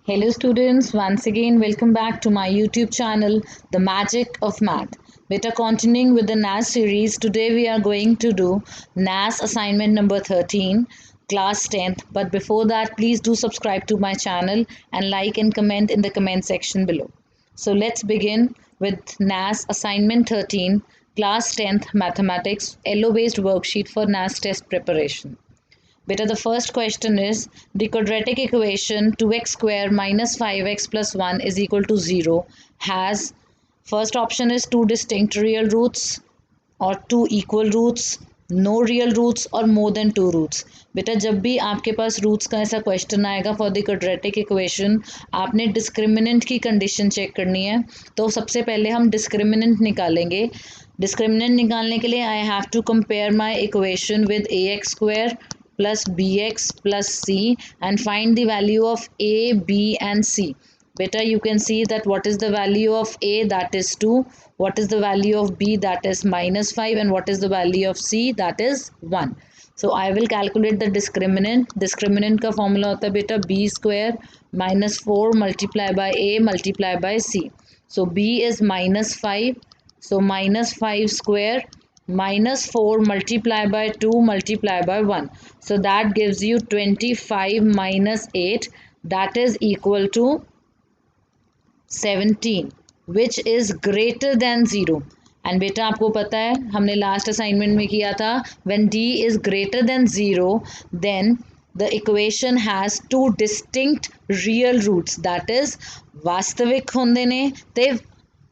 Hello students, once again welcome back to my YouTube channel, The Magic of Math. Beta continuing with the NAS series, today we are going to do NAS assignment number 13, class 10th. But before that, please do subscribe to my channel and like and comment in the comment section below. So let's begin with NAS assignment 13, class 10th mathematics, LO based worksheet for NAS test preparation. Beta, the first question is the quadratic equation 2x square minus 5x plus 1 is equal to 0 has first option is two distinct real roots और two equal roots, no real roots और more then two roots. बेटा जब भी आपके पास roots का ऐसा question आएगा for the quadratic equation, आपने डिस्क्रिमिनेंट की कंडीशन चेक करनी है. तो सबसे पहले हम डिस्क्रिमिनेंट निकालेंगे. डिस्क्रिमिनेंट निकालने के लिए I have to compare my equation with a x square plus bx plus c and find the value of a, b and c. Beta, you can see that what is the value of a, that is 2, what is the value of b, that is minus 5, and what is the value of c, that is 1. So I will calculate the discriminant. Discriminant का formula होता है बेटा b square minus 4 multiply by a multiply by c. So b is minus 5, so minus 5 square minus 4 multiply by 2 multiply by 1. So that gives you 25 minus 8, that is equal to 17, which is greater than 0. And बेटा आपको पता है हमने last assignment में किया था when d is greater than 0 then the equation has two distinct real roots, that is वास्तविक होंदे ने ते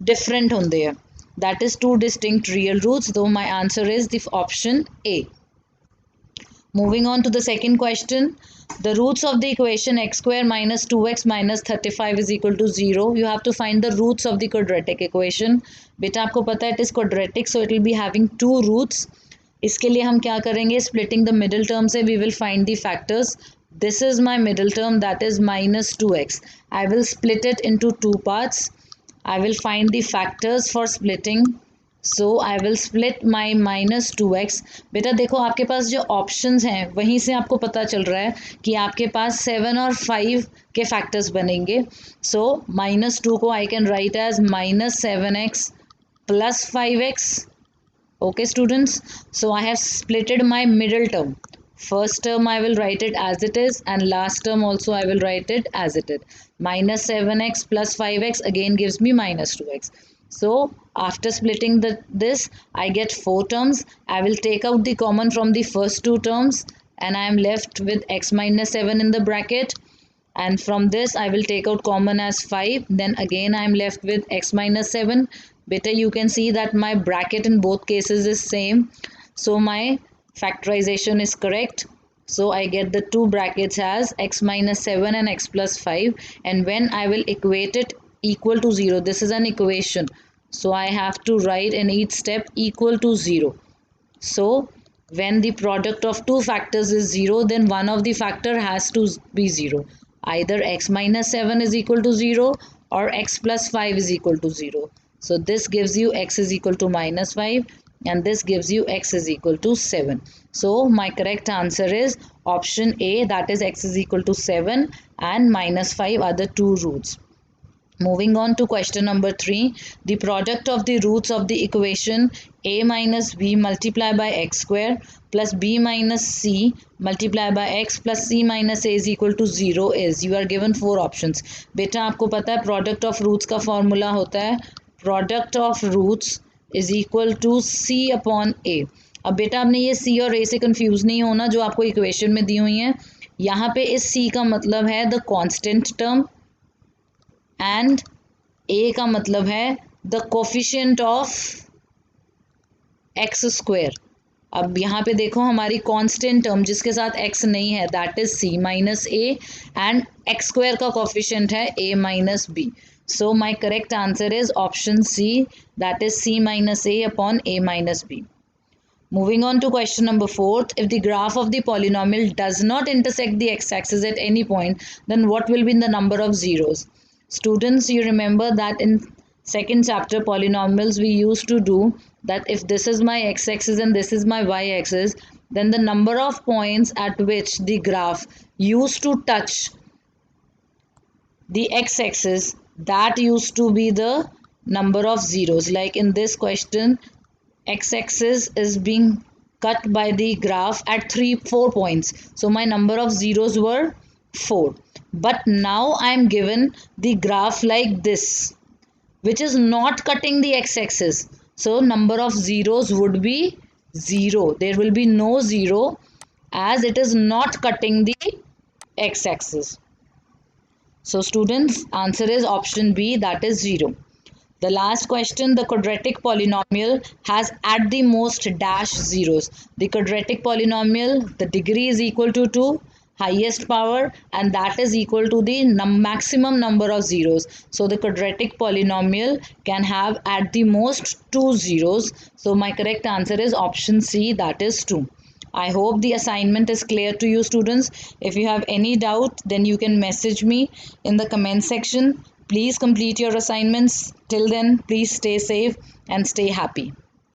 डिफरेंट होंदे है. That is two distinct real roots, though my answer is the option A. Moving on to the second question. The roots of the equation x square minus 2x minus 35 is equal to 0. You have to find the roots of the quadratic equation. बेटा आपको पता है it is quadratic, so it will be having two roots. इसके लिए हम क्या करेंगे, splitting the middle term से we will find the factors. This is my middle term, that is minus 2x. I will split it into two parts. I will find the factors for splitting. So I will split my minus 2x. बेटा देखो आपके पास जो options हैं वहीं से आपको पता चल रहा है कि आपके पास 7 और 5 के factors बनेंगे. So minus 2 को I can write as minus 7x plus 5x. Okay students, so I have splitted my middle term. First term I will write it as it is and last term also I will write it as it is. Minus 7x plus 5x again gives me minus 2x. So after splitting this I get 4 terms. I will take out the common from the first two terms and I am left with x minus 7 in the bracket. And from this I will take out common as 5. Then again I am left with x minus 7. Better you can see that my bracket in both cases is same. So my factorization is correct. So I get the two brackets as x minus 7 and x plus 5. And when I will equate it equal to 0, this is an equation. So I have to write in each step equal to 0. So when the product of two factors is 0, then one of the factor has to be 0. Either x minus 7 is equal to 0 or x plus 5 is equal to 0. So this gives you x is equal to minus 5 and this gives you x is equal to 7. So my correct answer is option A, that is x is equal to 7 and minus 5 are the two roots. Moving on to question number 3. The product of the roots of the equation a minus b multiplied by x square plus b minus c multiplied by x plus c minus a is equal to 0 is. You are given 4 options. बेटा आपको पता है product of roots का formula होता है product of roots is equal to c upon a. अब बेटा आपने ये c और a से कंफ्यूज नहीं होना जो आपको इक्वेशन में दी हुई हैं. यहाँ पे इस c का मतलब है the constant term and a का मतलब है the coefficient of x square. अब यहाँ पे देखो हमारी कांस्टेंट टर्म जिसके साथ x नहीं है that is c minus a and x square का कोफिशिएंट है a minus b. So my correct answer is option c, that is c minus a upon a minus b. Moving on to question number 4. If the graph of the polynomial does not intersect the x-axis at any point, then what will be the number of zeros? Students, you remember that in second chapter polynomials we used to do that if this is my x-axis and this is my y-axis, then the number of points at which the graph used to touch the x-axis, that used to be the number of zeros. Like in this question, x-axis is being cut by the graph at 4 points. So my number of zeros were 4. But now I am given the graph like this, which is not cutting the x-axis. So number of zeros would be 0. There will be no 0 as it is not cutting the x-axis. So students, answer is option B, that is 0. The last question, the quadratic polynomial has at the most dash zeros. The quadratic polynomial, the degree is equal to 2, highest power, and that is equal to the maximum number of zeros. So the quadratic polynomial can have at the most 2 zeros. So my correct answer is option C, that is 2. I hope the assignment is clear to you students. If you have any doubt, then you can message me in the comment section. Please complete your assignments. Till then, please stay safe and stay happy.